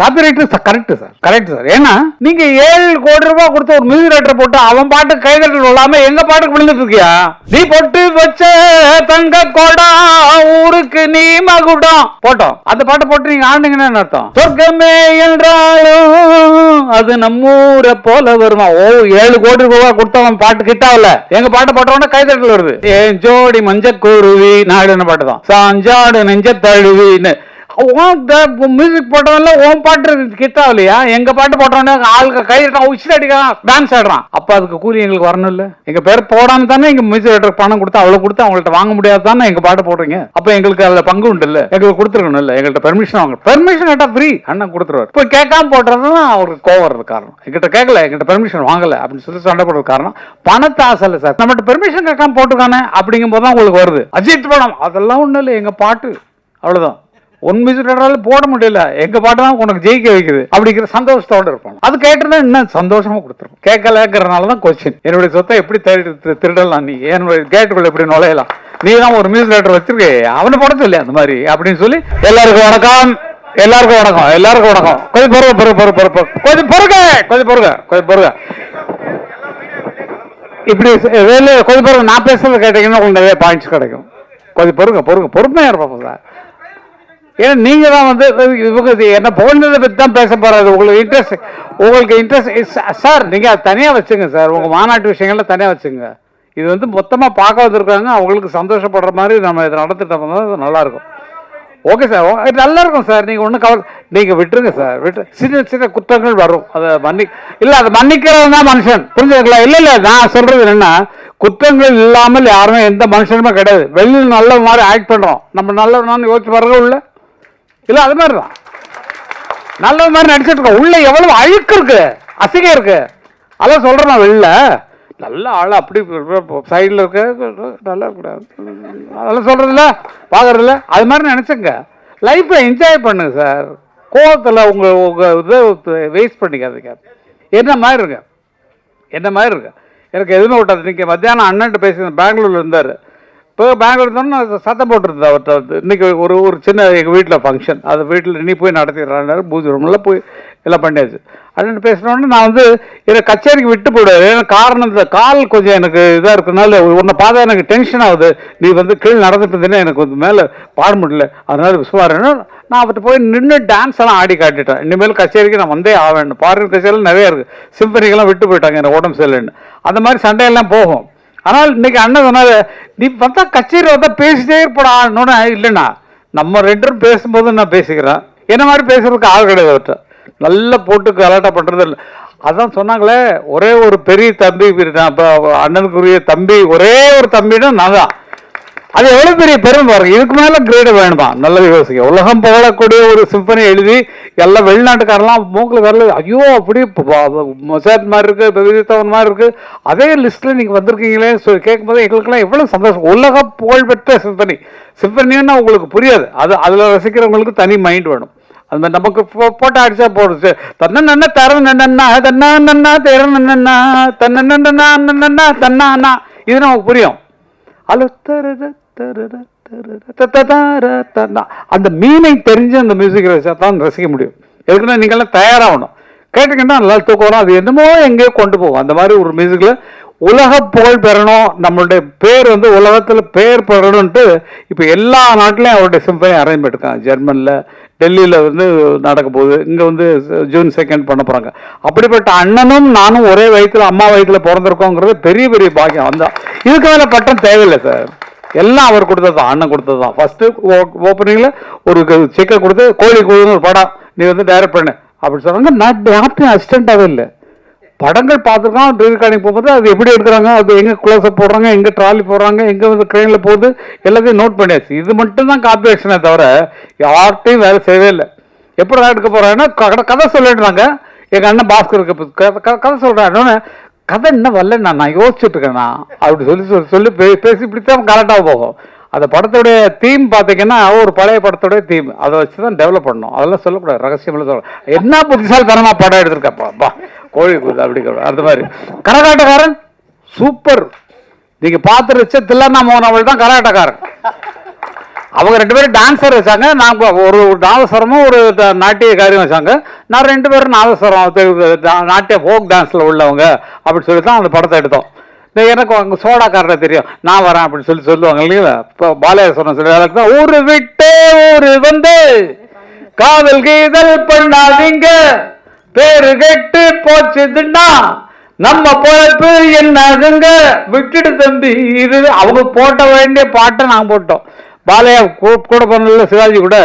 Copyright correct sir, correct sir. ஏன்னா நீங்க 7 கோடி ரூபாய் கொடுத்த ஒரு மியூசிக் டைரக்டர் போட்டு அவன் பாட்டுக்கு கைதட்டல் விழாம எங்க பாட்டுக்கு விழுந்துட்டு இருக்கியா? நீ பொட்டு வச்ச தங்க கோடா ஊருக்கு நீ மகுடம் போட்டோம், அந்த பாட்டு போட்டு நீங்க ஆடுனீங்கன்னு அர்த்தம். சொர்க்கமே என்றாலும் அது நம்மூரை போல வருமா? ஓ 7 கோடி ரூபாய் கொடுத்தவன் பாட்டு கிட்டாவல, எங்க பாட்டு போட்டவன கைதட்டல் வருது. ஏன் ஜோடி மஞ்ச குருவி நாடுன பாட்டு தான், சாஞ்சாடு நெஞ்ச தழுவின்னு மியூசிக் போட்டவன்ல ஓன் பாட்டு கிட்டா இல்லையா? எங்க பாட்டு போட்டவன ஆளுக்கு கை உச்சில அடிக்கிறான், டான்ஸ் ஆடுறான். அப்ப அதுக்கு கூலி எங்களுக்கு வரணும் இல்ல? எங்க பேர் போடாம தானே எங்க மியூசிக் டைரக்டர் பணம் கொடுத்து அவ்வளவு கொடுத்து அவங்கள்ட்ட வாங்க முடியாது தானே எங்க பாட்டு போடுறீங்க. அப்ப எங்களுக்கு அதுல பங்கு உண்டு இல்ல? எங்களுக்கு கொடுத்துருக்கணும் இல்ல? எங்கள்கிட்ட பெர்மிஷன் வாங்க, பெர்மிஷன் கேட்டா ஃப்ரீ அண்ணன் கொடுத்துருவாரு. இப்போ கேட்காம போடுறதுதான் அவருக்கு கோவம் வர்றது காரணம். எங்கிட்ட கேட்கல, எங்கிட்ட பெர்மிஷன் வாங்கல அப்படின்னு சொல்லி சண்டை போடுறது காரணம் பணத்தை ஆசை இல்லை சார். நம்மகிட்ட பெர்மிஷன் கேட்காம போட்டுக்கானே அப்படிங்கும் போது தான் உங்களுக்கு வருது. அஜித் படம் அதெல்லாம் ஒண்ணு இல்லை, எங்க பாட்டு அவ்வளவுதான். ஒன் மியூசிக் போட முடியல, எங்க பாட்டு தான் உனக்கு ஜெயிக்க வைக்குது அப்படிங்கிற சந்தோஷத்தோட இருப்பாங்க. அது கேட்டுனா இன்னும் சந்தோஷமா கொடுத்துருவோம். கேட்கலங்கிறதுனாலதான் கொஸ்டின், என்னுடைய சொத்தை எப்படி திருடலாம், நீ என்னுடைய கேட்டுக்குள்ள எப்படி நுழையலாம், நீ தான் ஒரு மியூசிக் டைரக்டர் வச்சிருக்கே அவனை படத்து இல்லையா அந்த மாதிரி அப்படின்னு சொல்லி. எல்லாருக்கும் வணக்கம், எல்லாருக்கும் வணக்கம், எல்லாருக்கும் வணக்கம். கொஞ்சம் கொஞ்சம் பொறுங்க இப்படி கொஞ்சம் பொறுங்க. நான் பேசுறது கேட்டீங்கன்னா உங்களுக்கு நிறைய பாயிண்ட்ஸ் கிடைக்கும். கொஞ்சம் பொறுமையா இருப்போம் சார். ஏன்னா நீங்க தான் வந்து இவங்க என்ன புகழ்ந்ததை பற்றி தான் பேச போறாரு. உங்களுக்கு இன்ட்ரெஸ்ட் சார், நீங்க அதை தனியா வச்சுங்க சார், உங்க மாநாட்டு விஷயங்கள்ல தனியா வச்சுங்க. இது வந்து மொத்தமா பார்க்க வந்திருக்காங்க, அவங்களுக்கு சந்தோஷப்படுற மாதிரி நம்ம இதை நடத்திட்டோம்னா நல்லா இருக்கும். ஓகே சார், நல்லா இருக்கும் சார். நீங்க ஒன்றும் கவலை, நீங்க விட்டுருங்க சார், சின்ன சின்ன குற்றங்கள் வரும், அதை அதை மன்னிக்கிறவன் தான் மனுஷன், புரிஞ்சுக்கலாம்? இல்ல நான் சொல்றது என்னன்னா, குற்றங்கள் இல்லாமல் யாருமே எந்த மனுஷனுமே கிடையாது. வெளியில் நல்ல மாதிரி ஆக்ட் பண்றோம், நம்ம நல்ல யோசிச்சு பாருங்க. உள்ள இல்ல அது மாதிரிதான் நல்ல மாதிரி நடிச்சிட்டு இருக்கோம், உள்ள எவ்வளவு அழுக்கு இருக்கு, அசிங்கம் இருக்கு. அதான் சொல்றேன், வெளில நல்ல ஆள் அப்படி சைடில் இருக்க நல்லா கூடாது அதெல்லாம் சொல்றதில்ல, பாக்குறதில்ல. அது மாதிரி நினைச்சுங்க, லைஃப்பை என்ஜாய் பண்ணுங்க சார். கோவத்தில் உங்க இதை வேஸ்ட் பண்ணிக்காதீங்க. என்ன மாதிரி இருக்கு எனக்கு எதுவுமே விட்டாது. இன்னைக்கு மத்தியானம் அண்ணன்ட்டு பேசி பெங்களூர்ல இருந்தாரு. இப்போ பெங்களூர் இருந்தோன்னு சத்தம் போட்டுருந்தது அவர்கிட்ட வந்து, இன்னைக்கு ஒரு சின்ன எங்கள் வீட்டில் ஃபங்க்ஷன், அது வீட்டில் நீ போய் நடத்திடுறாரு, பூஜை ரூம்லாம் போய் எல்லாம் பண்ணியாச்சு. அண்ணன் பேசினோடனே நான் வந்து எனக்கு கச்சேரிக்கு விட்டு போயிடுவார். ஏன்னா காரணம் இந்த கால் கொஞ்சம் எனக்கு இதாக இருக்கிறதுனால உன்னை பார்த்தா எனக்கு டென்ஷன் ஆகுது, நீ வந்து கீழே நடந்துட்டு இருந்தேன்னா எனக்கு வந்து மேலே பாட முடியல, அதனால விசுவாரன்னு நான் அவர்கிட்ட போய் நின்று டான்ஸ் எல்லாம் ஆடி காட்டிட்டேன். இனிமேல் கச்சேரிக்கு நான் வந்தே ஆவேன். ஃபாரின் கச்சேரியில் நிறைய இருக்குது, சிம்பனிக்கெல்லாம் விட்டு போயிட்டாங்க எனக்கு உடம்பு சரியில்லைன்னு. அந்த மாதிரி சண்டையெல்லாம் போகும். ஆனால் இன்னைக்கு அண்ணன் சொன்னாரு, நீ பார்த்தா கச்சேரி வந்தா பேசிட்டே இருப்படான்னு. இல்லைண்ணா, நம்ம 2 பேரும் பேசும்போது நான் பேசிக்கிறேன், என்ன மாதிரி பேசுறதுக்கு ஆள் கிடையாது அவர்கிட்ட. நல்லா போட்டு கலாட்டா பண்றது இல்லை. அதான் சொன்னாங்களே, ஒரே ஒரு பெரிய தம்பி, அண்ணனுக்குரிய தம்பி, ஒரே ஒரு தம்பின்னா நான் தான். அது எவ்வளவு பெரிய பெருமை பாருங்க. இதுக்கு மேல கிரேடு வேணுமா? நல்லது யோசிக்க. உலகம் புகழக்கூடிய ஒரு சிம்பனி எழுதி எல்லாம் வெளிநாட்டுக்காரெல்லாம் மூக்கில் வரல, ஐயோ அப்படி மொசாட் மாதிரி இருக்கு, விஜயத்தவன் மாதிரி இருக்கு, அதே லிஸ்ட்ல நீங்க வந்திருக்கீங்களே சொல்லி கேட்கும்போது எங்களுக்கெல்லாம் எவ்வளவு சந்தோஷம். உலக புகழ்பெற்ற சிம்பனின்னா உங்களுக்கு புரியாது, அதுல ரசிக்கிறவங்களுக்கு தனி மைண்ட் வேணும். அது மாதிரி நமக்கு போட்டோ அடிச்சா போடுச்சு, தன்னா தர நன்னா தன்னா நன்னா தேர நன்னா தன்னா நன்னா தன்னா, இது நமக்கு புரியும். அந்த மீனை தெரிஞ்சு அந்த மியூசிக் தான் ரசிக்க முடியும். எதுக்குன்னா நீங்கெல்லாம் தயாராகணும். கேட்டுக்கிட்டா நல்லா தூக்கம் வரும். அது என்னமோ எங்கேயோ கொண்டு போகும். அந்த மாதிரி ஒரு மியூசிக்ல உலக புகழ் பெறணும், நம்மளுடைய பேர் வந்து உலகத்துல பேர் பெறணும்ட்டு இப்ப எல்லா நாட்டிலையும் அவருடைய சிம்பனி அரேஞ்ச் பண்ணிருக்காங்க. ஜெர்மன்ல, டெல்லியில வந்து நடக்க போகுது, இங்க வந்து ஜூன் 2 பண்ண போறாங்க. அப்படிப்பட்ட அண்ணனும் நானும் ஒரே வயிற்றுல அம்மா வயிற்றுல பிறந்திருக்கோங்கிறது பெரிய பெரிய பாக்கியம். வந்தா இதுக்கு மேல பட்டம் தேவையில்லை சார், எல்லாம் அவர் கொடுத்ததுதான், அண்ணன் கொடுத்ததுதான். ஃபர்ஸ்ட் ஓப்பனிங்ல ஒரு சிக்கன் கொடுத்து கோழி கோழின்னு ஒரு படம் நீ வந்து டைரக்ட் பண்ணு அப்படி சொன்னாங்க. நான் யார்ட்டையும் அசிஸ்டண்டாகவே இல்லை, படங்கள் பார்த்துருக்கோம். ரெக்கார்டிங் போகும்போது அது எப்படி எடுக்கிறாங்க, அது எங்க க்ளோஸ்அப் போடுறாங்க, எங்க ட்ராலி போடுறாங்க, எங்க வந்து ட்ரெயின்ல போகுது, எல்லாத்தையும் நோட் பண்ணியாச்சு. இது மட்டும் தான் காப்பி ஆக்ஷனே தவிர யார்ட்டையும் வேலை செய்யவே இல்லை. எப்படி எடுக்க போறாங்கன்னா கதை சொல்லிடுறாங்க. எங்க அண்ணன் பாஸ்கருக்கு கதை சொல்றாங்க, கதை என்ன வரல, நான் யோசிச்சுட்டு இருக்கேண்ணா அப்படி சொல்லி பேசி இப்படித்தான் கரெக்டாக போகும். அந்த படத்துடைய தீம் பார்த்தீங்கன்னா ஒரு பழைய படத்துடைய தீம், அதை வச்சுதான் டெவலப் பண்ணணும். அதெல்லாம் சொல்லக்கூடாது, ரகசியம் சொல்ல. என்ன புத்திசாலித்தனமா படம் எடுத்திருக்கப்பா, கோழி கூது அப்படி அந்த மாதிரி. கரகாட்டக்காரன் சூப்பர், நீங்க பார்த்து தில்லண்ணா மோகன் அவள் தான் கரகாட்டக்காரன். அவங்க 2 பேரும் டான்ஸர் வச்சாங்க, நான் ஒரு நாதஸ்வரமும் ஒரு நாட்டிய காரியம் வச்சாங்க. நான் 2 பேரும் நாதஸ்வரம் நாட்டிய ஃபோக் டான்ஸில் உள்ளவங்க அப்படின்னு சொல்லி தான் அந்த படத்தை எடுத்தோம். எனக்கு அங்கே சோடாக்காரரை தெரியும், நான் வரேன் அப்படின்னு சொல்லுவாங்க இல்லைங்களா. இப்போ பாலயேஸ்வரன் சொல்லி ஊரு விட்டு ஊரு வந்து காதல் கீதல் பண்ணாதீங்க, பேரு கெட்டு போச்சுதுன்னா நம்ம பொழப்பு என்னாகுங்க, விட்டுட்டு தம்பி. இது அவங்க போட்ட வேண்டிய பாட்டை நாங்கள் போட்டோம். பாலையா கூட போனல சிவாஜி கூட,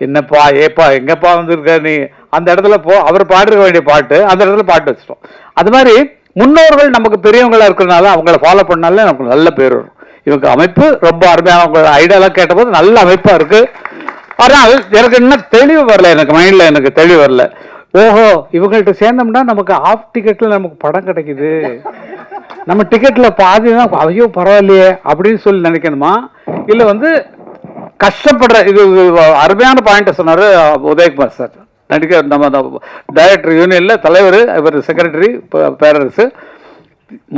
என்னப்பா ஏப்பா எங்கப்பா வந்துருக்க நீ, அந்த இடத்துல அவர் பாடிருக்க வேண்டிய பாட்டு அந்த இடத்துல பாட்டு வச்சிட்டோம். அது மாதிரி முன்னோர்கள் நமக்கு பெரியவங்களா இருக்கிறதுனால அவங்கள ஃபாலோ பண்ணாலே நமக்கு நல்ல பேர் வரும். இவங்க அமைப்பு ரொம்ப அருமையான, அவங்க ஐடியாலாம் கேட்டபோது நல்ல அமைப்பா இருக்கு. ஆனால் எனக்கு இன்னும் தெளிவு வரல, எனக்கு மைண்ட்ல எனக்கு தெளிவு வரல. ஓஹோ, இவங்கள்ட்ட சேர்ந்தோம்னா நமக்கு ஆஃப் டிக்கெட்ல நமக்கு படம் கிடைக்குது, நம்ம டிக்கெட்ல பாதி தான், ஐயோ பரவாயில்லையே அப்படின்னு சொல்லி நினைக்கணுமா? இல்ல கஷ்டப்படுற, இது அருமையான பாயிண்ட் சொன்னாரு உதயகுமார் சார், நடிக்க நம்ம டைரக்டர் யூனியன்ல தலைவர், இவர் செக்ரட்டரி பேரரசு.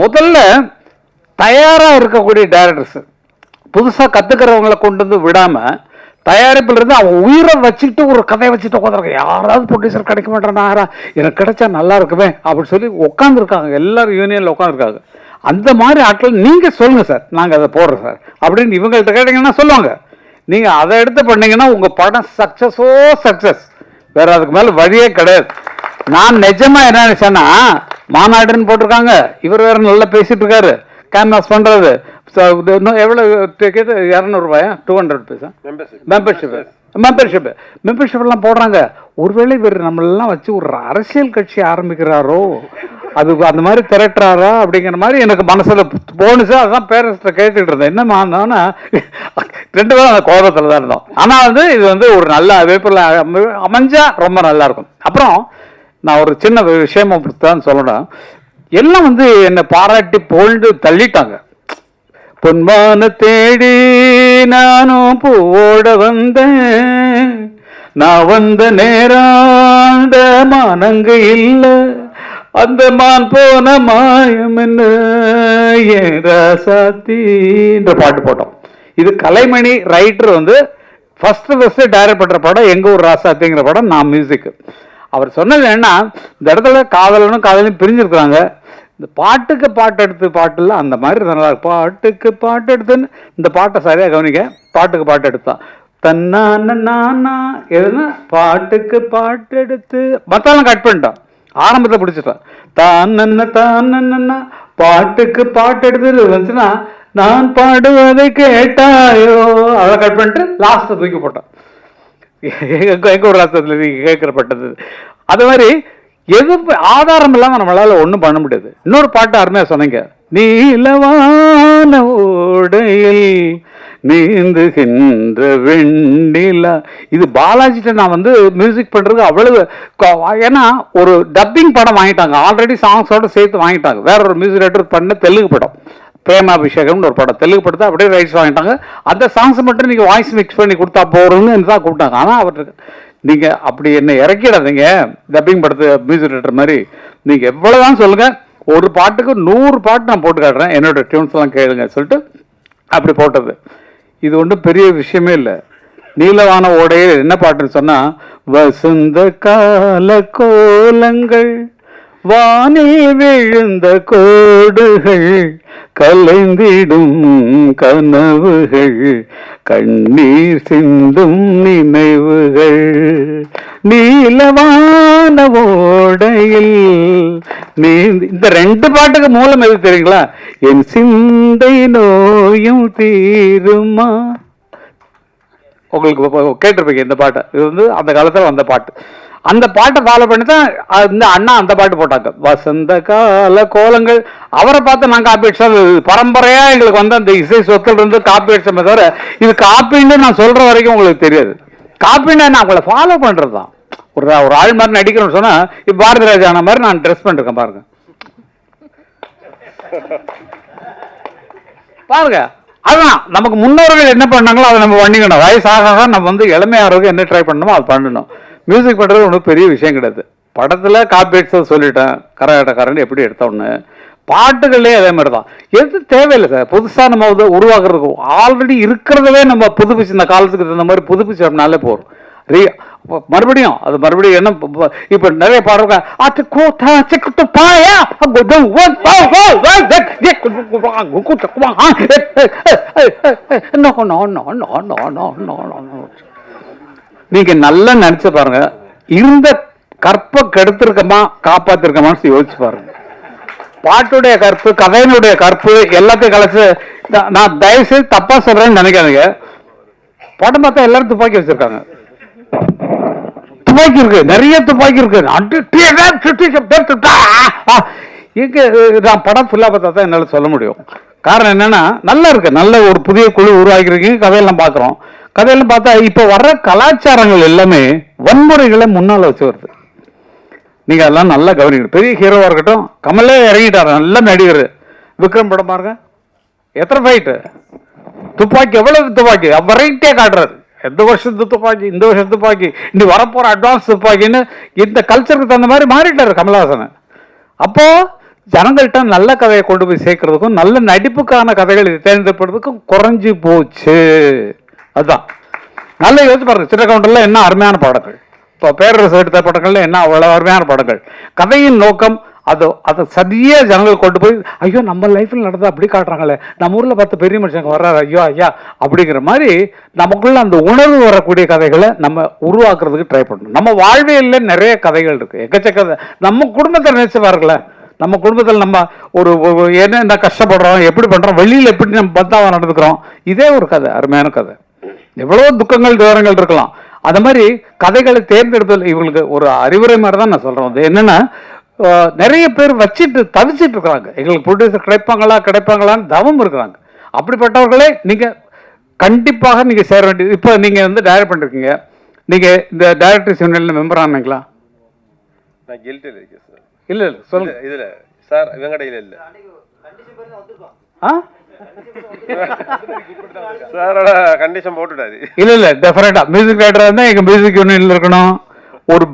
முதல்ல தயாரா இருக்கக்கூடிய டைரக்டர்ஸ் புதுசா கத்துக்கிறவங்களை கொண்டு வந்து விடாம தயாரிப்பில் இருந்து அவன் உயிரை வச்சுக்கிட்டு ஒரு கதையை வச்சுட்டு உட்காந்துருக்க, யாராவது ப்ரொடியூசர் கிடைக்க மாட்டேன்னா எனக்கு கிடைச்சா நல்லா இருக்குமே அப்படின்னு சொல்லி உட்காந்துருக்காங்க. எல்லாரும் யூனியன்ல உட்காந்துருக்காங்க. அந்த மாதிரி ஆட்கள் நீங்க சொல்லுங்க சார், நாங்க அதை போடுறோம் சார் அப்படின்னு இவங்கள்ட்ட கேட்டீங்கன்னா சொல்லுவாங்க. நீங்க அதை எடுத்து பண்ணீங்கன்னா உங்க படம் சக்சஸோ சக்சஸ், வேற அதுக்கு மேல வழியே கிடையாது. நான் நிஜமா என்ன நினைச்சேன்னா, மாநாடுன்னு போட்டிருக்காங்க, இவர் வேற நல்லா பேசிட்டு இருக்காரு, கேன்வாஸ் பண்றது எவ்வளவு டிக்கெட், 200 ரூபாயா 200 ருபீஸா மெம்பர்ஷிப் எல்லாம் போடுறாங்க. ஒருவேளை இவர் நம்மளெல்லாம் வச்சு ஒரு அரசியல் கட்சி ஆரம்பிக்கிறாரோ, அது அந்த மாதிரி திரட்டுறாரா அப்படிங்கிற மாதிரி எனக்கு மனசுல போனுச்சு. அதான் பேரண்ட்ஸ்ட கேட்டுட்டு இருந்தேன், என்னமா 2 பேரும் அந்த கோபத்துல தான் இருந்தோம். ஆனா இது ஒரு நல்ல அமைப்புல அமைஞ்சா ரொம்ப நல்லா இருக்கும். அப்புறம் நான் ஒரு சின்ன விஷயமா தான் சொல்லணும், எல்லாம் என்னை பாராட்டி போல்டு தள்ளிட்டாங்க. பொன்மான தேடி நானும் பூவோட வந்தேன், நான் வந்த நேராண்ட மானங்க இல்ல, அந்த மான் போன மாயம் என்ன ராசாத்தின்ற பாட்டு போட்டோம். இது கலைமணி ரைட்டர் ஃபர்ஸ்ட் டைரக்ட் பண்ற படம் எங்க ஊர் ராசாத்திங்கிற படம். நான் மியூசிக். அவர் சொன்னது என்ன, இந்த இடத்துல காதலனும் காதலையும் பிரிஞ்சிருக்கிறாங்க, இந்த பாட்டுக்கு பாட்டு எடுத்து பாட்டுல அந்த மாதிரி நல்லா பாட்டுக்கு பாட்டு எடுத்துன்னு இந்த பாட்டை சரியா கவனிக்க, பாட்டுக்கு பாட்டு எடுத்தான் தன்னா எதுனா பாட்டுக்கு பாட்டு எடுத்து மத்தாலும் கட் பண்ணிட்டான், ஆரம்பத்தை பிடிச்சிட்டான். தான் பாட்டுக்கு பாட்டு எடுத்து வந்துச்சுன்னா நான் பாடுவதை கேட்டாயோ, அதை கட் பண்ணிட்டு லாஸ்ட் தூக்கி போட்டான். எங்க ஒரு ராசத்துல நீங்க கேட்கப்பட்டது. அது மாதிரி எது ஆதாரம் இல்லாம நம்மளால ஒண்ணும் பண்ண முடியாது. இன்னொரு பாட்டு அருமையா சொன்னீங்க, நீலவான ஓடையில் நீந்துகின்ற வெண்ணிலா. இது பாலாஜிட்ட நான் மியூசிக் பண்றது அவ்வளவு, ஏன்னா ஒரு டப்பிங் படம் வாங்கிட்டாங்க, ஆல்ரெடி சாங்ஸோட சேர்த்து வாங்கிட்டாங்க. வேற ஒரு மியூசிக் டைரக்டர் பண்ண தெலுங்கு படம் பிரேமாபிஷேகம்னு ஒரு படம், தெலுங்கு படத்தை அப்படியே ரைட்ஸ் வாங்கிட்டாங்க. அந்த சாங்ஸ் மட்டும் நீங்க வாய்ஸ் மிக்ஸ் பண்ணி கொடுத்தா போறோம்னு தான் கூப்பிட்டாங்க. ஆனா அவருக்கு நீங்க அப்படி என்ன இறக்கிடாதீங்க, டப்பிங் படத்து மியூசிக் டைரக்டர் மாதிரி. நீங்க எவ்வளவுதான் சொல்லுங்க, ஒரு பாட்டுக்கு 100 பாட்டு நான் போட்டு காட்டுறேன், என்னோட டியூன்ஸ் எல்லாம் கேளுங்க சொல்லிட்டு அப்படி போட்டது. இது ஒன்றும் பெரிய விஷயமே இல்லை. நீலவான ஓடையில் என்ன பாட்டுன்னு சொன்னா, வசந்த கால கோலங்கள் வானில் விழுந்த கோடுகள் கலைந்திடும் கனவுகள் கண்ணீர் சிந்தும் நினைவுகள் நீலவான ஓடையில் நீ. இந்த 2 பாட்டுக்கு மூலம் எது தெரியுங்களா? என் சிந்தை நோயும் தீருமா. உங்களுக்கு கேட்டிருப்பீங்க இந்த பாட்டை. இது அந்த காலத்துல வந்த பாட்டு. அந்த பாட்டை ஃபாலோ பண்ணி தான் இந்த அண்ணா அந்த பாட்டு போட்டாங்க, வசந்த கால கோலங்கள். அவரை பார்த்து நான் காப்பி அடிச்சா, பரம்பரையா எங்களுக்கு அந்த இசை சொத்துல இருந்து காப்பி அடிச்சமே தவிர இது காப்பின்னு நான் சொல்ற வரைக்கும் உங்களுக்கு தெரியாது. காப்பின்னா நான் உங்களை ஃபாலோ பண்றது தான். ஒரு ஆள் மாதிரி நடிக்கணும்னு சொன்னா, இப்ப பாரதி ராஜா ஆன மாதிரி நான் ட்ரெஸ் பண்ணிருக்கேன் பாருங்க. பாருங்க, அதுதான் நமக்கு முன்னோர்கள் என்ன பண்ணாங்களோ அதை நம்ம பண்ணிக்கணும். வயசாக நம்ம இளமையாருக்கு என்ன ட்ரை பண்ணணுமோ அதை பண்ணணும். மியூசிக் பண்றது ஒன்றும் பெரிய விஷயம் கிடையாது. படத்துல காப்பி அடிச்சதை சொல்லிட்டேன், கரகாட்டக்காரன் எப்படி எடுத்தோன்னு பாட்டுகளே அதே மாதிரி தான். எது தேவையில்லை சார் புதுசாக நம்ம வந்து உருவாக்குறதுக்கு. ஆல்ரெடி இருக்கிறதவே நம்ம புதுப்பிச்சு இந்த காலத்துக்கு தகுந்த மாதிரி புதுப்பிச்சு அப்படின்னாலே போகிறோம். மறுபடியும் அது மறுபடியும் என்ன இப்ப நிறைய பாடுறாங்க நீங்க நல்லா நினைச்சு பாருங்க, இருந்த கற்பை கெடுத்திருக்கமா காப்பாத்திருக்கமான்னு யோசிச்சு பாருங்க. பாட்டுடைய கற்பு, கதையினுடைய கற்பு எல்லாத்தையும் கலைச்சு. நான் தயவு செய்து தப்பா சொல்றேன்னு நினைக்காதீங்க. படம் பார்த்தா எல்லாரும் துப்பாக்கி வச்சிருக்காங்க. துப்பாக்கி இருக்கு, நிறைய துப்பாக்கி இருக்கு. நான் படம் ஃபுல்லா பார்த்தா தான் என்னால சொல்ல முடியும். காரணம் என்னன்னா நல்லா இருக்கு, நல்ல ஒரு புதிய குழு உருவாக்கிருக்கீங்க. கதையெல்லாம் பாக்குறோம். கதையெல்லாம் பார்த்தா இப்ப வர்ற கலாச்சாரங்கள் எல்லாமே வன்முறைகளை முன்னால வச்சு வருது. நீங்க அதெல்லாம் நல்லா கவனிக்கணும். பெரிய ஹீரோவா இருக்கட்டும், கமலே இறங்கிட்டாரு, நல்ல நடிகர். விக்ரம் படம் பாருங்க, எத்தனை ஃபைட்டு, துப்பாக்கி எவ்வளவு துப்பாக்கி வெரைட்டியா காட்டுறாரு. எந்த வருஷத்து துப்பாக்கி, இந்த வருஷத்து துப்பாக்கி, இனி வரப்போற அட்வான்ஸ் துப்பாக்கின்னு இந்த கல்ச்சருக்கு தகுந்த மாதிரி மாறிட்டாரு கமலஹாசன். அப்போ ஜனங்கள்கிட்ட நல்ல கதையை கொண்டு போய் சேர்க்கறதுக்கும் நல்ல நடிப்புக்கான கதைகள் தேர்ந்தெடுப்பதுக்கும் குறைஞ்சி போச்சு. அதுதான் நல்ல யோசிச்சு பாருங்க. சின்னக்கவுண்டர்ல என்ன அருமையான பாடங்கள், இப்போ பேரரசு எடுத்த படங்கள்ல என்ன அவ்வளவு அருமையான படங்கள். கதையின் நோக்கம் அதை சரியா ஜனங்கள் கொண்டு போய், ஐயோ நம்ம லைஃப்ல நடந்தா அப்படி காட்டுறாங்களே, நம்ம ஊர்ல பார்த்து பெரிய மனுஷங்க வர்றாரு, ஐயோ ஐயா அப்படிங்கிற மாதிரி நமக்குள்ள அந்த உணர்வு வரக்கூடிய கதைகளை நம்ம உருவாக்குறதுக்கு ட்ரை பண்ணணும். நம்ம வாழ்வியல்ல நிறைய கதைகள் இருக்கு, எக்கச்சக்க. நம்ம குடும்பத்தை நினைச்சு பாருங்கள, நம்ம குடும்பத்தில் நம்ம ஒரு என்ன கஷ்டப்படுறோம், எப்படி பண்றோம், வெளியில எப்படி நம்ம பந்தாவா நடந்துக்கிறோம், இதே ஒரு கதை, அருமையான கதை. எவ்வளவு துக்கங்கள் விவரங்கள் இருக்கலாம். அது மாதிரி கதைகளை தேர்ந்தெடுப்பதில் இவங்களுக்கு ஒரு அறிவுரை மாதிரி தான் நான் சொல்றேன். அது என்னன்னா, நிறைய பேர் வச்சுட்டு தவிச்சிட்டு இருக்கிறாங்க, எங்களுக்கு ப்ரொடியூசர் கிடைப்பாங்களான்னு தவம் இருக்கிறாங்க. அப்படிப்பட்டவர்களே நீங்க கண்டிப்பாக நீங்க சேர வேண்டியது. இப்போ நீங்க வந்து டைரக்ட் பண்ணிருக்கீங்க, நீங்க இந்த டைரக்டர்ஸ் யூனியன்ல மெம்பர் ஆனீங்களா? நான் கில்ட் இருக்கேன் சார். இல்ல சொல்லுங்க. இதுல சார் வெங்கடையில இல்ல சாரோட கண்டிஷன் போட்டுட்டாரு. இல்ல டெஃபினட்டா மியூசிக் டைரக்டரா இருந்தா எங்க மியூசிக் யூனியன்ல இருக்கணும். ஒரு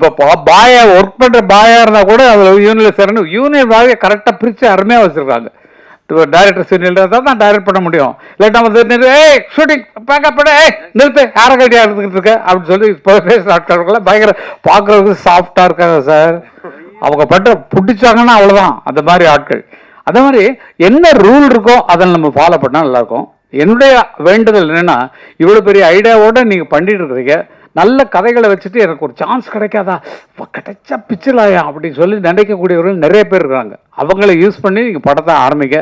பாயா ஒர்க் பண்ற பாயா இருந்தா கூட அதுல யூனியன்ல சேரணும். யூனியன் பாய கரெக்டா பிரிச்சு அருமையா வச்சிருக்காங்க. டைரக்டர் யூனியன்ல தான் டைரக்ட் பண்ண முடியும். இல்லாட்டா வந்து ஷூட்டிங் பேக்கப் பண்ண நிறுத்து யாரை கட்டியா இருந்துகிட்டு இருக்க அப்படின்னு சொல்லி பேசுற ஆட்கள் பயங்கர பாக்குறதுக்கு சாஃப்டா இருக்காங்க சார். அவங்க பட்ட பிடிச்சாங்கன்னா அவ்வளவுதான் அந்த மாதிரி ஆட்கள். அதே மாதிரி என்ன ரூல் இருக்கோ அதை நம்ம ஃபாலோ பண்ணா நல்லா இருக்கும். என்னுடைய வேண்டுதல் என்னன்னா, இவ்வளவு பெரிய ஐடியாவோட நீங்க பண்ணிட்டு இருக்கிறீங்க, நல்ல கதைகளை வச்சுட்டு எனக்கு ஒரு சான்ஸ் கிடைக்காதா, கிடைச்சா பிச்சலாயா அப்படின்னு சொல்லி நினைக்கக்கூடியவர்கள் நிறைய பேர் இருக்காங்க. அவங்கள யூஸ் பண்ணி நீங்க படத்தை ஆரம்பிங்க,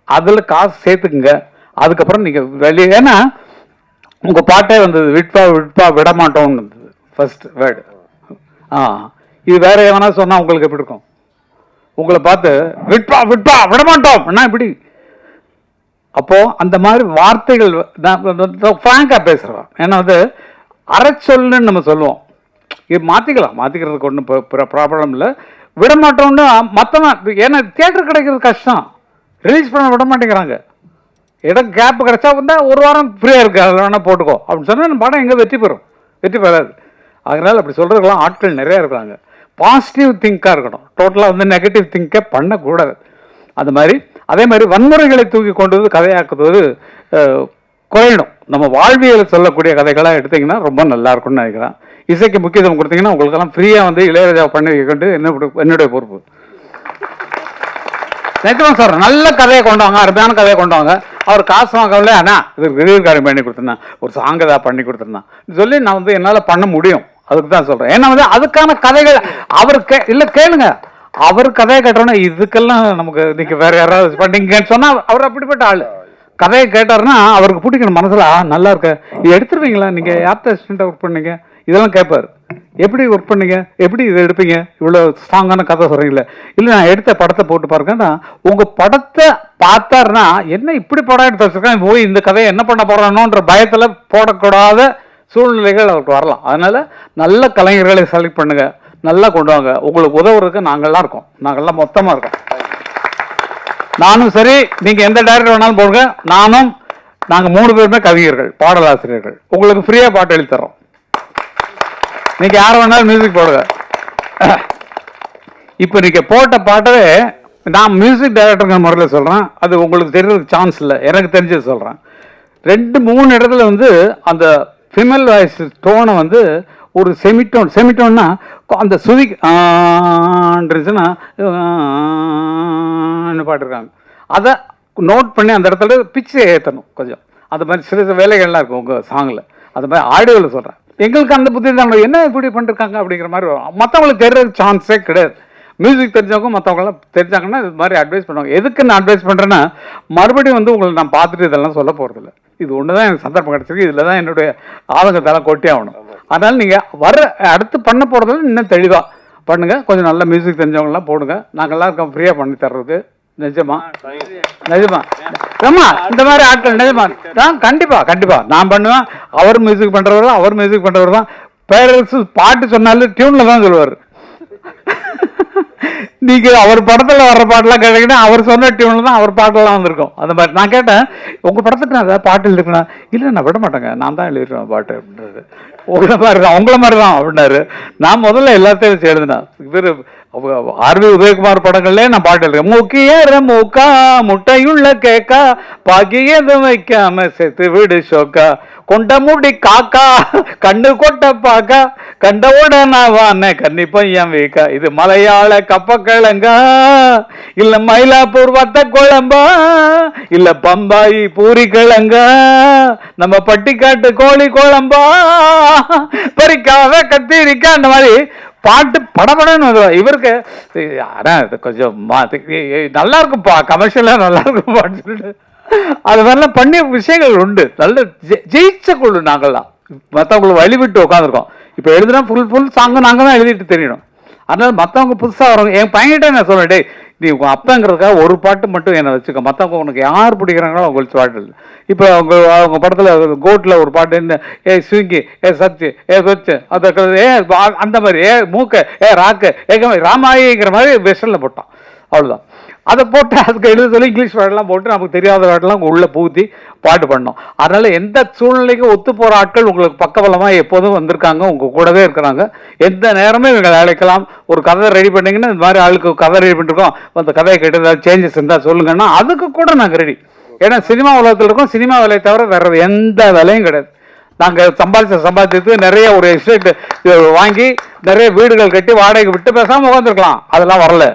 அதுல காசு சேர்த்துக்குங்க. அதுக்கப்புறம் நீங்க வெளியே, ஏன்னா உங்க பாட்டே வந்தது விட்பா விட மாட்டோம்னு இருந்தது ஃபர்ஸ்ட் வேர்டு. இது வேற எவனா சொன்னா உங்களுக்கு எப்படி இருக்கும்? உங்களை பார்த்து விட்பா விட மாட்டோம் இப்படி. அப்போ அந்த மாதிரி வார்த்தைகள் ஃப்ராங்கா பேசுறோம். ஏன்னா வந்து அரைச்சொல்னு நம்ம சொல்லுவோம், இது மாத்திக்கிறதுக்கு ஒன்றும் ப்ராப்ளம் இல்லை. விட மாட்டோம்னு மற்றவன், ஏன்னா தியேட்டர் கிடைக்கிறது கஷ்டம், ரிலீஸ் பண்ண விட மாட்டேங்கிறாங்க. இடம் கேப் கிடைச்சா வந்தா ஒரு வாரம் ஃப்ரீயா இருக்கு, அதில் வேணா போட்டுக்கோ அப்படின்னு சொன்னா படம் எங்க வெற்றி பெறாது. அதனால அப்படி சொல்றதுக்கெல்லாம் ஆட்கள் நிறைய இருக்காங்க. பாசிட்டிவ் திங்காக இருக்கணும், டோட்டலாக வந்து நெகட்டிவ் திங்கை பண்ணக்கூடாது. அது மாதிரி அதே மாதிரி வன்முறைகளை தூக்கி கொண்டு வந்து கதையாக்குவது குறையணும். நம்ம வாழ்வியல் சொல்லக்கூடிய கதைகளாக எடுத்தீங்கன்னா ரொம்ப நல்லா இருக்கும்னு நினைக்கிறேன். இசைக்கு முக்கியத்துவம் கொடுத்தீங்கன்னா உங்களுக்கெல்லாம் ஃப்ரீயாக வந்து இளையராஜா பண்ணி வைக்கிட்டு என்னுடைய பொறுப்பு. நினைக்கிறோம் சார், நல்ல கதையை கொண்டு வாங்க, அருமையான கதையை கொண்டு வாங்க. அவர் காசு வாங்கல, அண்ணா இது ரிலீவ் கார்டு பண்ணி கொடுத்துருந்தேன், ஒரு சாங் ஏதாவது பண்ணி கொடுத்துருந்தேன் சொல்லி நான் வந்து என்னால் பண்ண முடியும். அதுக்கு தான் சொல்றேன். ஏன்னா வந்து அதுக்கான கதைகள் அவர் இல்ல கேளுங்க, அவர் கதையை கேட்டோன்னா இதுக்கெல்லாம் நமக்கு நீங்க வேற யாராவது பண்ணீங்கன்னு சொன்னா அவர் அப்படிப்பட்ட ஆளு. கதையை கேட்டாருன்னா அவருக்கு பிடிக்கணும் மனசுல, நல்லா இருக்க இது எடுத்துருவீங்களா, நீங்க யார்கிட்ட அசிஸ்டண்டா ஒர்க் பண்ணீங்க, இதெல்லாம் கேட்பாரு. எப்படி ஒர்க் பண்ணீங்க, எப்படி இதை எடுப்பீங்க, இவ்வளவு ஸ்ட்ராங்கான கதை சொல்றீங்களே, இல்லை நான் எடுத்த படத்தை போட்டு பாருங்கன்னா உங்க படத்தை பார்த்தாருன்னா என்ன இப்படி படம் எடுத்து வச்சிருக்கேன், போய் இந்த கதையை என்ன பண்ண போறானோன்ற பயத்துல போடக்கூடாத சூழ்நிலைகள் அவருக்கு வரலாம். அதனால நல்ல கலைஞர்களை செலக்ட் பண்ணுங்க, நல்லா கொண்டு வாங்க. உங்களுக்கு உதவுறதுக்கு நாங்கள்லாம் இருக்கோம், நாங்கள்லாம் மொத்தமா இருக்கோம். நானும் சரி, நீங்க எந்த டைரக்டர் வேணாலும் போடுங்க, நாங்க 3 பேருமே கவிஞர்கள், பாடலாசிரியர்கள். உங்களுக்கு ஃப்ரீயா பாட்டு எழுதி தரோம், நீங்க யார வேணாலும் மியூசிக் போடுங்க. இப்ப நீங்க போட்ட பாட்டவே நான் மியூசிக் டைரக்டருங்கிற முறையில் சொல்கிறேன், அது உங்களுக்கு தெரியறதுக்கு சான்ஸ் இல்லை, எனக்கு தெரிஞ்சது சொல்கிறேன். 2-3 இடத்துல வந்து அந்த ஃபிமேல் வாய்ஸ் டோனை வந்து ஒரு செமிட்டோன்னா அந்த சுதி இருந்துச்சுன்னா பாட்டுருக்காங்க, அதை நோட் பண்ணி அந்த இடத்துல பிச்சை ஏற்றணும் கொஞ்சம். அது மாதிரி சில வேலைகள்லாம் இருக்கும் உங்கள் சாங்கில், அது மாதிரி ஆடியோவில் சொல்கிறேன். எங்களுக்கு அந்த புத்தி தான் என்ன இப்படி பண்ணிருக்காங்க அப்படிங்கிற மாதிரி வரும். மற்றவங்களுக்கு தெரியறதுக்கு சான்ஸே கிடையாது. மியூசிக் தெரிஞ்சவங்க மற்றவங்களாம் தெரிஞ்சாங்கன்னா இது மாதிரி அட்வைஸ் பண்ணுவாங்க. எதுக்கு நான் அட்வைஸ் பண்ணுறேன்னா, மறுபடியும் வந்து உங்களை நான் பார்த்துட்டு இதெல்லாம் சொல்ல போகிறதில்ல. இது ஒன்று தான் எனக்கு சந்தர்ப்பம் கிடச்சிருக்கு, இதில் தான் என்னுடைய ஆதங்கத்தெல்லாம் கொட்டி ஆகணும். அதனால் நீங்கள் அடுத்து பண்ண போகிறதுல இன்னும் தெளிவாக பண்ணுங்கள். கொஞ்சம் நல்ல மியூசிக் தெரிஞ்சவங்களாம் போடுங்க, நாங்கள்லாம் இருக்கோம் ஃப்ரீயாக பண்ணி தர்றது. நிஜமா ஆமா, இந்த மாதிரி ஆட்கள் நிஜமா கண்டிப்பாக நான் பண்ணுவேன். அவர் மியூசிக் பண்ணுறவர் தான் பேரரசு பாட்டு சொன்னாலும் டியூனில் தான் சொல்லுவார். நீங்க அவர் படத்துல வர்ற பாட்டெல்லாம் கேட்டீங்கன்னா அவர் சொன்ன டியூன்ல தான் அவர் பாட்டெல்லாம் வந்திருக்கும். அந்த மாதிரி நான் கேட்டேன், உங்க படத்துக்கு நான் ஏதாவது பாட்டு எழுதிருக்கேன். இல்லை நான் விட மாட்டேங்க, நான் தான் எழுதிருக்கேன் பாட்டு அப்படின்றது. உங்களை மாதிரி தான் அப்படின்னாரு. நான் முதல்ல எல்லாத்தையும் வச்சு எழுதினேன். இவர் ஆர்வி உதயகுமார் படங்கள்ல நான் பாட்டு எழுதுறேன். முக்கிய மூக்கா முட்டையுள்ள கேக்கா பாக்கியதும் வைக்காம செத்து விடு ஷோக்கா கொண்ட முடி காக்கா கண்ணு கொட்ட பாக்கா கண்டவோட நான் வான கன்னி பையன் வீக்கா. இது மலையாள கப்பக்கிழங்கா இல்ல மயிலாப்பூர் வத்த குழம்பா இல்ல பம்பாயி பூரி கிழங்கா நம்ம பட்டிக்காட்டு கோழி குழம்பா பறிக்காத கத்திரிக்கா. அந்த மாதிரி பாட்டு படப்படன்னு இவருக்கு கொஞ்சம் நல்லா இருக்கும்பா, கமர்ஷியலா நல்லா இருக்கும் பாட்டு சொல்லிட்டு அது மாதிரிலாம் பண்ணிய விஷயங்கள் உண்டு. நல்ல ஜெயிச்ச குழு நாங்கள்லாம், மற்றவங்களுக்கு வழிவிட்டு உட்காந்துருக்கோம். இப்போ எழுதுனா ஃபுல் சாங்கு நாங்கள் தான் எழுதிட்டு தெரியணும். அதனால மற்றவங்க புதுசாக வரவங்க என் பையன்கிட்ட நான் சொல்லுவேன், டே நீ உங்கள் அப்பங்கிறதுக்காக ஒரு பாட்டு மட்டும் என்னை வச்சுக்க, மற்றவங்க உனக்கு யார் பிடிக்கிறாங்களோ அவங்களுக்கு பாட்டு இல்லை. இப்போ அவங்க படத்தில் கோட்டில் ஒரு பாட்டு என்ன ஸ்விங்கி சச்சு சொச்சு அந்த மாதிரி மூக்க ராக்கு ராமாயிங்கிற மாதிரி வெஸ்டர்னில் போட்டான். அவ்வளோதான். அதை போட்டு அதுக்கு எழுத சொல்லி இங்கிலீஷ் வேர்டெல்லாம் போட்டு நமக்கு தெரியாத வேர்டெல்லாம் உள்ளே பூத்தி பாட்டு பண்ணோம். அதனால் எந்த சூழ்நிலைக்கும் ஒத்து போகிற ஆட்கள் உங்களுக்கு பக்கபலமாக எப்போதும் வந்திருக்காங்க, உங்கள் கூடவே இருக்கிறாங்க. எந்த நேரமே இவங்களை அழைக்கலாம். ஒரு கதை ரெடி பண்ணிங்கன்னா இந்த மாதிரி ஆளுக்கு கதை ரெடி பண்ணிருக்கோம், அந்த கதையை கேட்டு ஏதாவது சேஞ்சஸ் இருந்தால் சொல்லுங்கன்னா அதுக்கு கூட நாங்கள் ரெடி. ஏன்னா சினிமா உலகத்தில் இருக்கோம், சினிமா வேலையை தவிர வேறு எந்த வேலையும் கிடையாது. நாங்கள் சம்பாதிச்சதுக்கு நிறைய ஒரு எஸ்டேட் வாங்கி நிறைய வீடுகள் கட்டி வாடகை விட்டு பேசாமல் உட்காந்துருக்கலாம். அதெல்லாம் வரல.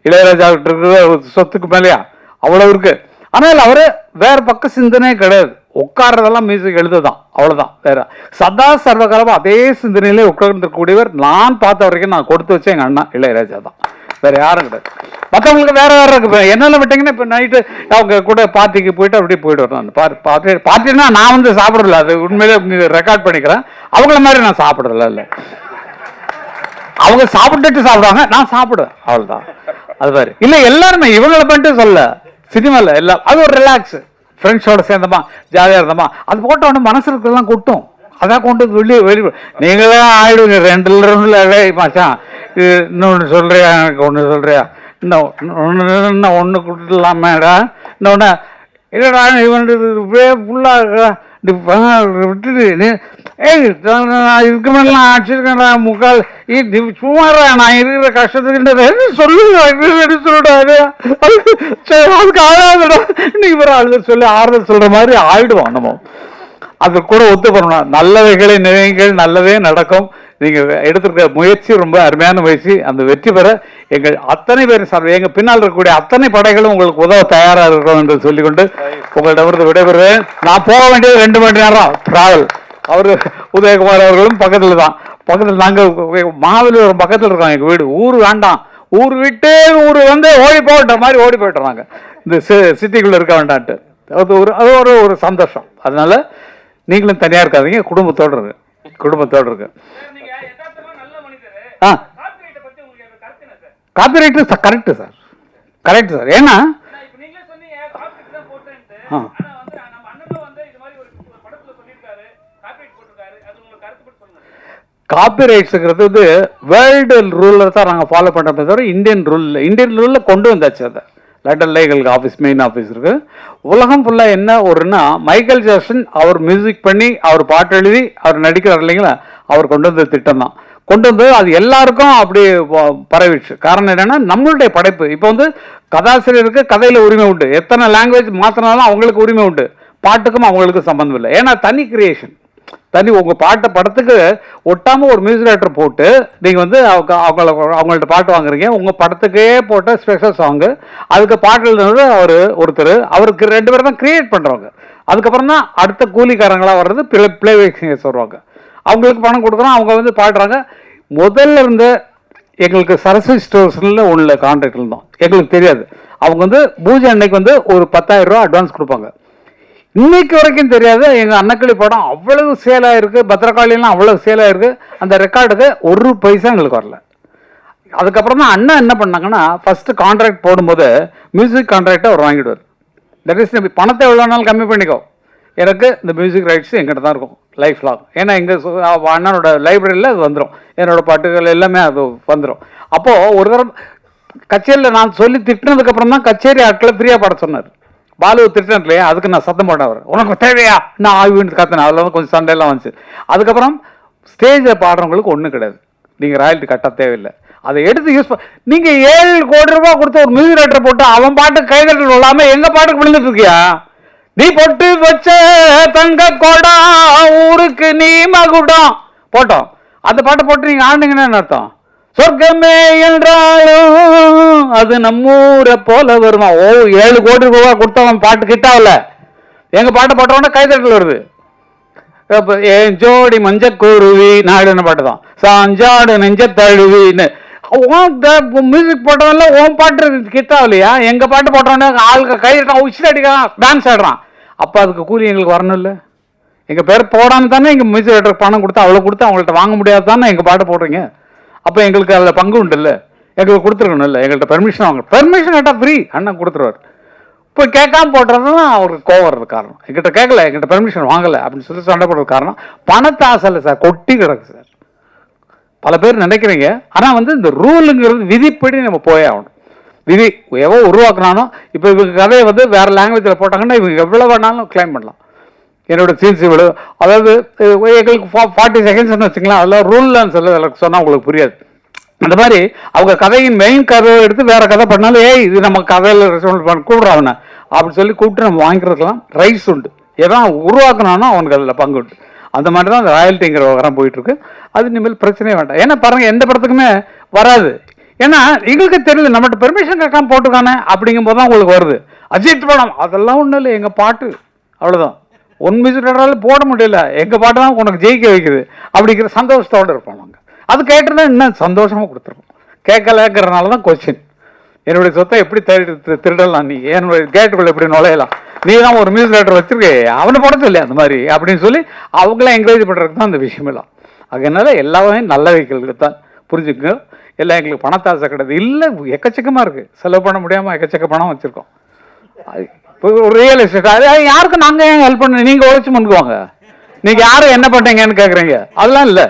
இளையராஜா இருக்கிற சொத்துக்கு மேலேயா அவ்வளவு இருக்கு. ஆனால் அவரு வேற பக்க சிந்தனையே கிடையாது. உட்கார்றதெல்லாம் மியூசிக் எழுதுதான், அவ்வளவுதான். வேற சதா சர்வகாலமா அதே சிந்தனையிலே உட்கார்ந்துக்கூடியவர் நான் பார்த்த வரைக்கும் நான் கொடுத்து வச்சேன் எங்க அண்ணா இளையராஜா தான், வேற யாரும் கிடையாது. மற்றவங்களுக்கு வேற வேற இருக்கு. என்னென்ன விட்டீங்கன்னா இப்போ நைட்டு அவங்க கூட பார்ட்டிக்கு போயிட்டு அப்படியே போயிட்டு வரணும். பார்ட்டினா நான் வந்து சாப்பிடல, அது உண்மையிலே ரெக்கார்ட் பண்ணிக்கிறேன். அவங்கள மாதிரி நான் சாப்பிட்றதில்ல. இல்லை, அவங்க சாப்பிட்டுட்டு சாப்பிடுவாங்க, நான் சாப்பிடுவேன், அவ்வளவுதான். அது மாதிரி இல்லை, எல்லாருமே இவங்களை பண்ணிட்டு சொல்ல சினிமாவில் எல்லாம் அது ஒரு ரிலாக்ஸ். ஃப்ரெண்ட்ஸோட சேர்ந்தமா ஜாலியாக இருந்தோமா, அது போட்ட உடனே மனசு இருக்கலாம் கொட்டும், அதான் கொண்டு வெளியே நீங்களே ஆயிடுங்க. 2 மாச்சான் இன்னொன்று சொல்றியா, எனக்கு ஒன்று சொல்றியா, இன்னும் ஒன்று கொடுத்துடலாமேடா, இன்னொன்று இல்லைடா இவன் ஃபுல்லாக விட்டுட்டு இதுக்கு மேலாம் அடிச்சிருக்கேன் முக்கால் சுமாரா நான் இருக்கிற கஷ்டத்துக்கு சொல்லுங்க சொல்லிடாரு. அதுக்கு ஆளாதுடா இன்னைக்கு பிற ஆளுதல் சொல்லி ஆறுதல் சொல்ற மாதிரி ஆயிடுவோம் நம்ம. அது கூட ஒத்து பண்ணணும். நல்லவைகளை நினைவுகள் நல்லதே நடக்கும். நீங்க எடுத்திருக்க முயற்சி ரொம்ப அருமையான முயற்சி. அந்த வெற்றி பெற எங்கள் அத்தனை பேர் சார், எங்க பின்னால் இருக்கக்கூடிய அத்தனை படைகளும் உங்களுக்கு உதவ தயாராக இருக்கிறோம் என்று சொல்லிக்கொண்டு உங்களிடமிருந்து விடைபெறுவேன். நான் போக வேண்டியது 2 மணி நேரம் டிராவல். அவரு உதயகுமார் அவர்களும் பக்கத்துல தான், பக்கத்தில் நாங்கள் மாவலிபுரம் பக்கத்தில் இருக்கோம் எங்கள் வீடு. ஊர் வேண்டாம், ஊர் விட்டு ஊர் வந்து ஓடி போகிற மாதிரி ஓடி போயிட்டுறாங்க, இந்த சிட்டிக்குள்ளே இருக்க வேண்டான்ட்டு. அது ஒரு சந்தோஷம். அதனால நீங்களும் தனியாக இருக்காதீங்க, குடும்பத்தோடு இருக்கு, குடும்பத்தோடு இருக்கு. Copyright correct sir, correct sir. ஏன்னா காப்பிரைட்ஸுங்கிறது வந்து வேர்ல்டு ரூலில் தான் நாங்கள் ஃபாலோ பண்ணுறோமே தவிர இந்தியன் ரூலில் கொண்டு வந்தாச்சு. அதை லண்டனில் எங்களுக்கு ஆஃபீஸ், மெயின் ஆஃபீஸ் இருக்கு. உலகம் ஃபுல்லாக என்ன ஒருன்னா, மைக்கேல் ஜாக்சன் அவர் மியூசிக் பண்ணி அவர் பாட்டு எழுதி அவர் நடிக்கிறார் இல்லைங்களா, அவர் கொண்டு வந்த திட்டம் தான். கொண்டு வந்து அது எல்லாருக்கும் அப்படி பரவிடுச்சு. காரணம் என்னன்னா நம்மளுடைய படைப்பு. இப்போ வந்து கதாசிரியருக்கு கதையில உரிமை உண்டு, எத்தனை லாங்குவேஜ் மாத்தினாலும் அவங்களுக்கு உரிமை உண்டு, பாட்டுக்கும் அவங்களுக்கு சம்பந்தம் இல்லை. ஏன்னா தனி கிரியேஷன், தனி உங்க பாட்டை படத்துக்கு ஒட்டாம ஒரு மியூசிக் டைரக்டர் போட்டு நீங்க வந்து அவங்கள்ட்ட பாட்டு வாங்குறீங்க, உங்க படத்துக்கே போட்ட ஸ்பெஷல் சாங்கு, அதுக்கு பாட்டு எழுதுனது ஒருத்தர், அவருக்கு 2 பேர் தான் கிரியேட் பண்றவங்க. அதுக்கப்புறம் தான் அடுத்த கூலிக்காரங்களா வர்றது பிளேபேக் சிங்கர்ஸ் வருவாங்க, அவங்களுக்கு பணம் கொடுக்குறோம், அவங்க வந்து பாடுறாங்க. முதல்ல இருந்து எங்களுக்கு சரஸ்வதி ஸ்டோர்ஸ்ல உள்ள கான்ட்ராக்ட் இருந்தோம், எங்களுக்கு தெரியாது. அவங்க வந்து பூஜை அன்னைக்கு வந்து ஒரு 10,000 ரூபா அட்வான்ஸ் கொடுப்பாங்க. இன்னைக்கு வரைக்கும் தெரியாது. எங்க அன்னக்கிளி படம் அவ்வளவு சேல் ஆயிருக்கு, பத்திரகாளியெல்லாம் அவ்வளவு சேல் ஆயிருக்கு. அந்த ரெக்கார்டுக்கு 1 பைசா எங்களுக்கு வரல. அதுக்கப்புறம் தான் அண்ணா என்ன பண்ணாங்கன்னா, ஃபர்ஸ்ட் கான்ட்ராக்ட் போடும்போது மியூசிக் கான்ட்ராக்டை அவர் வாங்கிடுவார். தட் இஸ் பணத்தை எவ்வளோ நாள் கம்மி பண்ணிக்கோ, எனக்கு இந்த மியூசிக் ரைட்ஸ் எங்கிட்ட தான் இருக்கும் லைஃப் லாங். ஏன்னா எங்கள் அண்ணனோட லைப்ரரியில் அது வந்துடும், என்னோட பாட்டுகள் எல்லாமே அது வந்துடும். அப்போது ஒரு தடவை கச்சேரியில் நான் சொல்லி திட்டினதுக்கப்புறம் தான் கச்சேரி ஆட்களை ஃப்ரீயாக பாட சொன்னார். பாலு திட்டம் இல்லையா, அதுக்கு நான் சத்தம் போட்டேன். அவர் உனக்கு தேவையா நான் ஆய்வுன்னு கத்தினேன், அதில் வந்து கொஞ்சம் சண்டையெல்லாம் வந்துச்சு. அதுக்கப்புறம் ஸ்டேஜில் பாடுறவங்களுக்கு ஒன்றும் கிடையாது, நீங்கள் ராயல்ட்டி கட்ட தேவையில்லை, அதை எடுத்து யூஸ் நீங்கள் 7 கோடி ரூபாய் கொடுத்த ஒரு மியூசிக் டைரக்டர் போட்டு அவன் பாட்டுக்கு கைதட்டல் விழாமல் எங்கள் பாட்டுக்கு விழுந்துட்டு இருக்கியா? நீ பொட்டு வச்ச தங்க கோடா ஊருக்கு நீ மகுடம் போட்டோம், அந்த பாட்டை போட்டு நீங்கள் ஆண்டிங்கன்னு அர்த்தம். சொர்க்கமே என்றாலும் அது நம்மூரை போல வருமா? 7 கோடி ரூபாய் கொடுத்தவன் பாட்டு கிட்டாவில் எங்க பாட்டை போட்டவன கைதட்டல் வருது. என் ஜோடி மஞ்ச குருவி நாடுன்னு பாட்டு தான், சாஞ்சாடு நெஞ்ச தழுவின்னு மியூசிக் போட்டவன்ல உன் பாட்டு கிட்டாவில்லையா? எங்க பாட்டு போட்டவன ஆளுக்கு கைதட்டான், உச்சில் அடிக்கிறான், டான்ஸ் ஆடுறான். அப்போ அதுக்கு கூலி எங்களுக்கு வரணும் இல்லை? எங்கள் பேர் போடாமல் தானே எங்கள் மியூசிக் டைரக்டர் பணம் கொடுத்து அவ்வளோ கொடுத்து அவங்கள்ட்ட வாங்க முடியாது தானே எங்கள் பாட்டு போடுறீங்க. அப்போ எங்களுக்கு அதில் பங்கு உண்டு இல்லை, எங்களுக்கு கொடுத்துருக்கணும் இல்லை, எங்கள்கிட்ட பெர்மிஷன் வாங்க. பெர்மிஷன் கேட்டால் ஃப்ரீ அண்ணன் கொடுத்துருவார். இப்போ கேட்காம போடுறது தான் அவருக்கு கோவம் வர்றது காரணம். எங்கிட்ட கேட்கல, எங்கிட்ட பெர்மிஷன் வாங்கலை அப்படின்னு சொல்லி சண்டை போடுறது காரணம் பணத்தை ஆசை இல்லை சார், கொட்டி கிடக்கு சார். பல பேர் நினைக்கிறீங்க, ஆனால் வந்து இந்த ரூலுங்கிறது விதிப்படி நம்ம போயே ஆகணும். விதி எவ்வளோ உருவாக்குனானோ, இப்போ இவங்க கதையை வந்து வேறு லாங்குவேஜில் போட்டாங்கன்னா இவங்க எவ்வளோ வேணாலும் கிளைம் பண்ணலாம். என்னோட சீன்ஸ் இவ்வளோ, அதாவது எங்களுக்கு 40 செகண்ட்ஸ்னு வச்சுக்கலாம், அதெல்லாம் ரூல்லான்னு சொல்ல சொன்னால் உங்களுக்கு புரியாது. அந்த மாதிரி அவங்க கதையின் மெயின் கதையை எடுத்து வேற கதை பண்ணாலும், இது நம்ம கதையில் ரெஸ்பான்ஸ் பண்ண கூடுறாவன அப்படின்னு சொல்லி கூப்பிட்டு நம்ம வாங்கிக்கிறதுலாம் ரைட்ஸ் உண்டு. எதான் உருவாக்கினானோ அவனுக்கு அதில் பங்கு உண்டு. அந்த மாதிரி தான் அந்த ராயல்ட்டிங்கிற விவகாரம் போயிட்டு இருக்கு. அது இனிமேல் பிரச்சனையே வேண்டாம். ஏன்னா பாருங்க, எந்த படத்துக்குமே வராது. ஏன்னா எங்களுக்கு தெரியல, நம்மகிட்ட பெர்மிஷன் கேட்காம போட்டுக்கானே அப்படிங்கும் போது தான் உங்களுக்கு வருது. அஜித் படம் அதெல்லாம் ஒன்றும் இல்லை, எங்கள் பாட்டு அவ்வளோதான். ஒன் மியூசிக் டைரக்டரால போட முடியல, எங்கள் பாட்டு தான் உனக்கு ஜெயிக்க வைக்குது அப்படிங்கிற சந்தோஷத்தோடு இருப்போம் நாங்கள். அது கேட்டுருந்தா இன்னும் சந்தோஷமாக கொடுத்துருக்கோம். கேட்கலங்கிறனால தான் கொஸ்டின். என்னுடைய சொத்தை எப்படி திருடலாம், நீ என்னுடைய கேட்டுக்குள்ள எப்படி நுழையலாம், நீ தான் ஒரு மியூசிக் டைரக்டர் வச்சிருக்கே அவனை போட சொல்லி அந்த மாதிரி அப்படின்னு சொல்லி அவங்களாம் என்கரேஜ் பண்ணுறதுக்கு தான் அந்த விஷயமெல்லாம். அதனால எல்லாமே நல்ல வைக்கிறதுக்கு தான், புரிஞ்சுக்கங்க. எல்லாம் எங்களுக்கு பணத்தாசை கிடையாது இல்லை, எக்கச்சக்கமாக இருக்குது, செலவு பண்ண முடியாமல் எக்கச்சக்க பணம் வச்சுருக்கோம். இப்போ ஒரு ரியல் எஸ்டேட், அது யாருக்கும் நாங்கள் ஏன் ஹெல்ப் பண்ண, நீங்கள் உழைச்சி முன்னுக்குவாங்க, நீங்கள் யாரும் என்ன பண்ணுறீங்கன்னு கேட்குறீங்க. அதெல்லாம் இல்லை.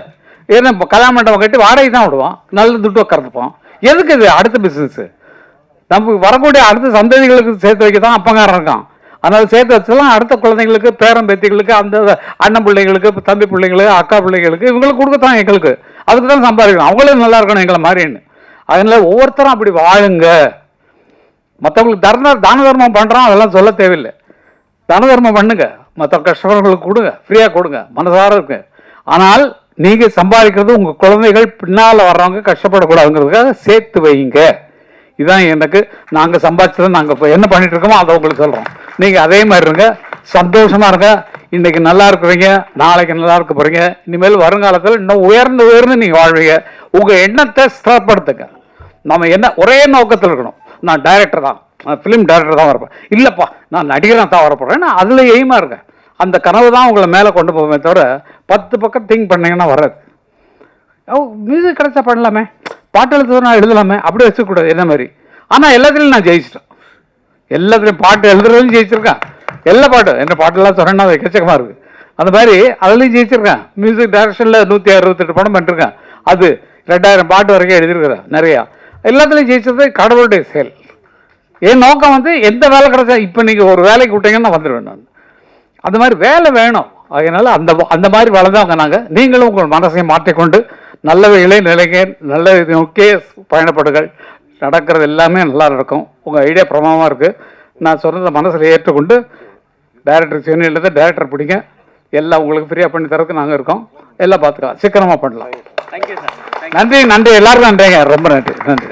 ஏன்னா இப்போ கல்யாண மண்டபம் கட்டி வாடகை தான் விடுவோம், நல்ல துட்டு உட்காந்துப்போம். எதுக்கு இது அடுத்த பிஸ்னஸ்ஸு? நமக்கு வரக்கூடிய அடுத்த சந்ததிகளுக்கு சேர்த்து வைக்க தான் அப்பங்காரம் இருக்கான். அதனால் சேர்த்து வச்சலாம் அடுத்த குழந்தைங்களுக்கு, பேரன் பேத்திகளுக்கு, அந்த அண்ணன் பிள்ளைங்களுக்கு, தம்பி பிள்ளைங்களுக்கு, அக்கா பிள்ளைங்களுக்கு, இவங்களுக்கு கொடுக்கத்தான் எங்களுக்கு. அதுக்கு தான் சம்பாதிக்கணும், அவங்களும் நல்லா இருக்கணும் எங்களை மாதிரின்னு. அதனால ஒவ்வொருத்தரும் அப்படி வாழுங்க. மற்றவங்களுக்கு தான தர்மம் பண்ணுறோம் அதெல்லாம் சொல்ல தேவையில்லை. தான தர்மம் பண்ணுங்க, மற்ற கஷ்டப்படுறவங்களுக்கு கொடுங்க, ஃப்ரீயாக கொடுங்க, மனசார இருக்கு. ஆனால் நீங்கள் சம்பாதிக்கிறது உங்கள் குழந்தைகள் பின்னால் வர்றவங்க கஷ்டப்படக்கூடாதுங்கிறதுக்காக சேர்த்து வைங்க. இதுதான் எனக்கு, நாங்கள் சம்பாதிச்சதை நாங்கள் இப்போ என்ன பண்ணிட்டு இருக்கோமோ அதை உங்களுக்கு சொல்கிறோம். நீங்கள் அதே மாதிரி இருங்க, சந்தோஷமாக இருங்க. இன்னைக்கு நல்லா இருக்கிறீங்க, நாளைக்கு நல்லா இருக்க போகிறீங்க. இனிமேல் வருங்காலத்தில் இன்னும் உயர்ந்து நீங்கள் வாழ்வீங்க. உங்கள் எண்ணத்தை ஸ்திரப்படுத்துங்க. நம்ம என்ன ஒரே நோக்கத்தில் இருக்கணும், நான் டைரக்டர் தான், நான் ஃபிலிம் டைரக்டர் தான் வரப்போம், இல்லைப்பா நான் நடிகராக தான் வரப்போகிறேன், அதில் எய்மாக இருக்கேன். அந்த கனவு தான் உங்களை மேலே கொண்டு போவோமே தவிர 10 பக்கம் திங்க் பண்ணிங்கன்னா வராது. மியூசிக் கிடைச்சா பண்ணலாமே, பாட்டு எழுத நான் எழுதலாமே, அப்படி வச்சுக்கூடாது என்ன மாதிரி. ஆனால் எல்லாத்துலேயும் நான் ஜெயிச்சிட்டேன், எல்லாத்துலேயும் பாட்டு எழுதுறதுலையும் ஜெயிச்சிருக்கேன். எல்லா பாட்டும் என்ன பாட்டெல்லாம் சொன்னேன்னா அது எக்கச்சக்கமாக இருக்குது. அந்த மாதிரி அதுலேயும் ஜெயிச்சிருக்கேன். மியூசிக் டைரக்ஷனில் 168 படம் பண்ணிருக்கேன். அது 2000 பாட்டு வரைக்கும் எழுதியிருக்கிறேன் நிறையா. எல்லாத்துலேயும் ஜெயிச்சது கடவுளுடைய செயல். என் நோக்கம் வந்து எந்த வேலை கிடைச்சா, இப்போ நீங்கள் ஒரு வேலைக்கு விட்டீங்கன்னா நான் வந்துடுவேன் நான். அந்த மாதிரி வேலை வேணும். அதனால அந்த மாதிரி வளர்ந்தவங்க நாங்கள். நீங்களும் உங்கள் மனசையும் மாற்றிக்கொண்டு நல்லவைகளை நிலைங்க, நல்ல இது நோக்கியே பயணப்படுகள். நடக்கிறது எல்லாமே நல்லா நடக்கும். உங்கள் ஐடியா பிரமாதமாக இருக்குது. நான் சொன்னதை மனசில் ஏற்றுக்கொண்டு டைரக்டர் சென்னையில் டைரக்டர் பிடிங்க, எல்லாம் உங்களுக்கு ஃப்ரீயாக பண்ணி தரதுக்கு நாங்கள் இருக்கோம். எல்லாம் பார்த்துக்கலாம், சீக்கிரமாக பண்ணலாம். Thank you sir. நன்றி நன்றி, எல்லாருக்கும் நன்றிங்க, ரொம்ப நன்றி நன்றி.